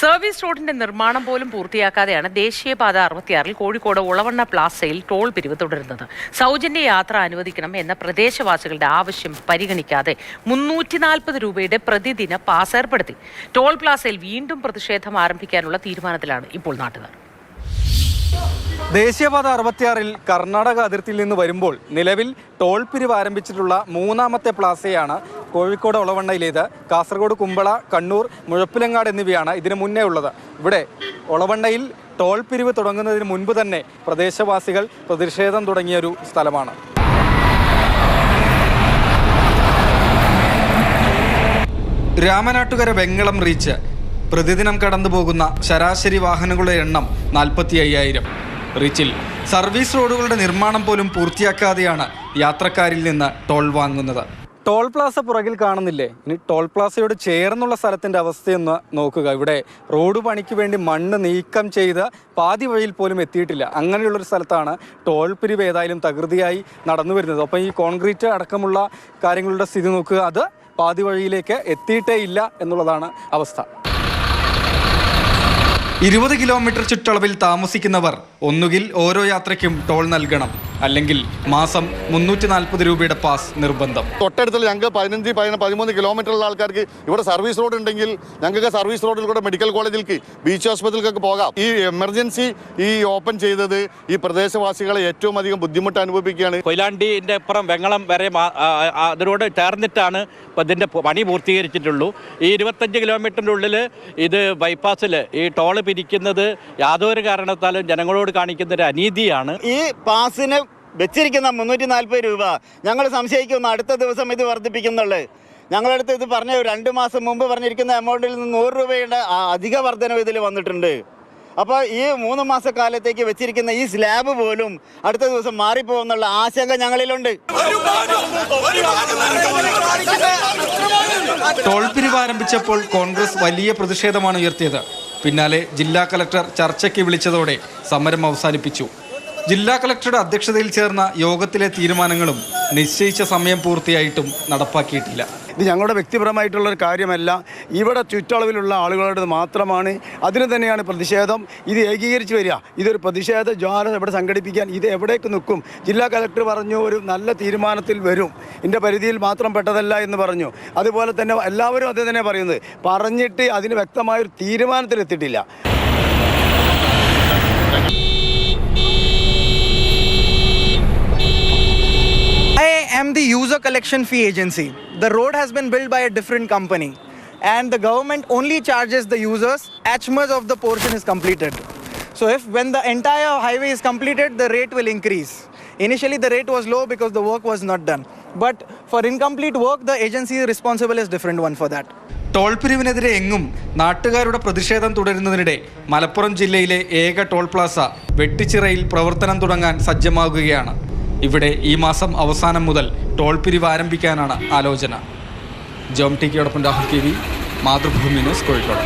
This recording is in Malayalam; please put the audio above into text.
സർവീസ് റോഡിന്റെ നിർമ്മാണം പോലും പൂർത്തിയാക്കാതെയാണ് ദേശീയപാത 66-ൽ കോഴിക്കോട് ഒളവണ്ണ പ്ലാസയിൽ ടോൾ പിരിവ് തുടരുന്നത്. സൗജന്യ യാത്ര അനുവദിക്കണം എന്ന പ്രദേശവാസികളുടെ ആവശ്യം പരിഗണിക്കാതെ 340 രൂപയുടെ പ്രതിദിന പാസ് ഏർപ്പെടുത്തി. ടോൾ പ്ലാസയിൽ വീണ്ടും പ്രതിഷേധം ആരംഭിക്കാനുള്ള തീരുമാനത്തിലാണ് ഇപ്പോൾ നാട്ടുകാർ. ദേശീയപാത 66-ൽ കർണാടക അതിർത്തിയിൽ നിന്ന് വരുമ്പോൾ നിലവിൽ ടോൾ പിരിവ് ആരംഭിച്ചിട്ടുള്ള മൂന്നാമത്തെ പ്ലാസയാണ് കോഴിക്കോട് ഒളവണ്ണയിലേത്. കാസർഗോഡ്, കുമ്പള, കണ്ണൂർ, മുഴപ്പിലങ്ങാട് എന്നിവയാണ് ഇതിനു മുന്നേ ഉള്ളത്. ഇവിടെ ഒളവണ്ണയിൽ ടോൾ പിരിവ് തുടങ്ങുന്നതിന് മുൻപ് തന്നെ പ്രദേശവാസികൾ പ്രതിഷേധം തുടങ്ങിയൊരു സ്ഥലമാണ്. രാമനാട്ടുകര വെങ്ങളം റീച്ച് പ്രതിദിനം കടന്നു പോകുന്ന ശരാശരി വാഹനങ്ങളുടെ എണ്ണം 45,000. റീച്ചിൽ സർവീസ് റോഡുകളുടെ നിർമ്മാണം പോലും പൂർത്തിയാക്കാതെയാണ് യാത്രക്കാരിൽ നിന്ന് ടോൾ വാങ്ങുന്നത്. ടോൾ പ്ലാസ പുറകിൽ കാണുന്നില്ലേ? ഇനി ടോൾ പ്ലാസയോട് ചേർന്നുള്ള സ്ഥലത്തിൻ്റെ അവസ്ഥയൊന്ന് നോക്കുക. ഇവിടെ റോഡ് പണിക്ക് വേണ്ടി മണ്ണ് നീക്കം ചെയ്ത് പാതി വഴിയിൽ പോലും എത്തിയിട്ടില്ല. അങ്ങനെയുള്ളൊരു സ്ഥലത്താണ് ടോൾ പിരിവ് ഏതായാലും തകൃതിയായി നടന്നു വരുന്നത്. അപ്പം ഈ കോൺക്രീറ്റ് അടക്കമുള്ള കാര്യങ്ങളുടെ സ്ഥിതി നോക്കുക, അത് പാതി വഴിയിലേക്ക് എത്തിയിട്ടേ ഇല്ല എന്നുള്ളതാണ് അവസ്ഥ. 20 കിലോമീറ്റർ ചുറ്റളവിൽ താമസിക്കുന്നവർ ഒന്നുകിൽ ഓരോ യാത്രയ്ക്കും ടോൾ നൽകണം, അല്ലെങ്കിൽ മാസം 340 രൂപയുടെ പാസ് നിർബന്ധം. തൊട്ടടുത്തുള്ള ഞങ്ങൾക്ക് 13 കിലോമീറ്ററുള്ള ആൾക്കാർക്ക് ഇവിടെ സർവീസ് റോഡ് ഉണ്ടെങ്കിൽ ഞങ്ങൾക്ക് സർവീസ് റോഡിൽ കൂടെ മെഡിക്കൽ കോളേജിലേക്ക്, ബീച്ച് ആശുപത്രിയിലേക്കൊക്കെ പോകാം. ഈ എമർജൻസി ഓപ്പൺ ചെയ്തത് ഈ പ്രദേശവാസികളെ ഏറ്റവും അധികം ബുദ്ധിമുട്ട് അനുഭവിക്കുകയാണ്. കൊയിലാണ്ടിൻ്റെ അപ്പുറം വെങ്ങളം വരെ അതിനോട് ചേർന്നിട്ടാണ് ഇതിൻ്റെ പണി പൂർത്തീകരിച്ചിട്ടുള്ളൂ. ഈ 25 കിലോമീറ്ററിൻ്റെ ഉള്ളിൽ ഇത് ബൈപ്പാസിൽ ഈ ടോള് പിരിക്കുന്നത് യാതൊരു കാരണത്താലും ജനങ്ങളോട് കാണിക്കുന്ന ഒരു അനീതിയാണ്. ഈ പാസിന് വെച്ചിരിക്കുന്ന 340 രൂപ ഞങ്ങൾ സംശയിക്കുന്നു അടുത്ത ദിവസം ഇത് വർദ്ധിപ്പിക്കുന്നുള്ളു. ഞങ്ങളടുത്ത് ഇത് പറഞ്ഞ 2 മാസം മുമ്പ് പറഞ്ഞിരിക്കുന്ന എമൗണ്ടിൽ നിന്ന് 100 രൂപയുടെ അധിക വർധനവ് ഇതിൽ വന്നിട്ടുണ്ട്. അപ്പോൾ ഈ 3 മാസക്കാലത്തേക്ക് വെച്ചിരിക്കുന്ന ഈ സ്ലാബ് പോലും അടുത്ത ദിവസം മാറിപ്പോകുന്നുള്ള ആശങ്ക ഞങ്ങളിലുണ്ട്. ടോൾ പിരിവ് ആരംഭിച്ചപ്പോൾ കോൺഗ്രസ് വലിയ പ്രതിഷേധമാണ് ഉയർത്തിയത്. പിന്നാലെ ജില്ലാ കളക്ടർ ചർച്ചയ്ക്ക് വിളിച്ചതോടെ സമരം അവസാനിപ്പിച്ചു. ജില്ലാ കളക്ടറുടെ അധ്യക്ഷതയിൽ ചേർന്ന യോഗത്തിലെ തീരുമാനങ്ങളും നിശ്ചയിച്ച സമയം പൂർത്തിയായിട്ടും നടപ്പാക്കിയിട്ടില്ല. ഇത് ഞങ്ങളുടെ വ്യക്തിപരമായിട്ടുള്ളൊരു കാര്യമല്ല, ഇവിടെ ചുറ്റളവിലുള്ള ആളുകളുടെ മാത്രമാണ്. അതിന് തന്നെയാണ് പ്രതിഷേധം. ഇത് ഏകീകരിച്ച് വരിക, ഇതൊരു പ്രതിഷേധ ജ്വാല ഇവിടെ സംഘടിപ്പിക്കാൻ ഇത് എവിടേക്ക് നിൽക്കും? ജില്ലാ കളക്ടർ പറഞ്ഞു ഒരു നല്ല തീരുമാനത്തിൽ വരും, ഇതിൻ്റെ പരിധിയിൽ മാത്രം പെട്ടതല്ല എന്ന് പറഞ്ഞു. അതുപോലെ തന്നെ എല്ലാവരും അത് തന്നെ പറയുന്നത്, പറഞ്ഞിട്ട് അതിന് വ്യക്തമായൊരു തീരുമാനത്തിലെത്തിയിട്ടില്ല. I am the user collection fee agency. The road has been built by a different company and the government only charges the users as much of the portion is completed. So when the entire highway is completed, the rate will increase. Initially the rate was low because the work was not done. But for incomplete work, the agency responsible is different one for that. Toll പിരിവിനെതിരെ എങ്ങും നാട്ടുകാരുടെ പ്രതിഷേധം തുടരുന്നതിനിടെ മലപ്പുറം ജില്ലയിലെ ഏക ടോൾ പ്ലാസ വെട്ടിച്ചിറയിൽ പ്രവർത്തനം തുടങ്ങാൻ സജ്ജമാകുകയാണ്. ഇവിടെ ഈ മാസം അവസാനം മുതൽ ടോൾ പിരിവ് ആരംഭിക്കാനാണ് ആലോചന. ജോം ടി കെയോടൊപ്പം രാഹുൽ KV, മാതൃഭൂമി ന്യൂസ്, കോഴിക്കോട്.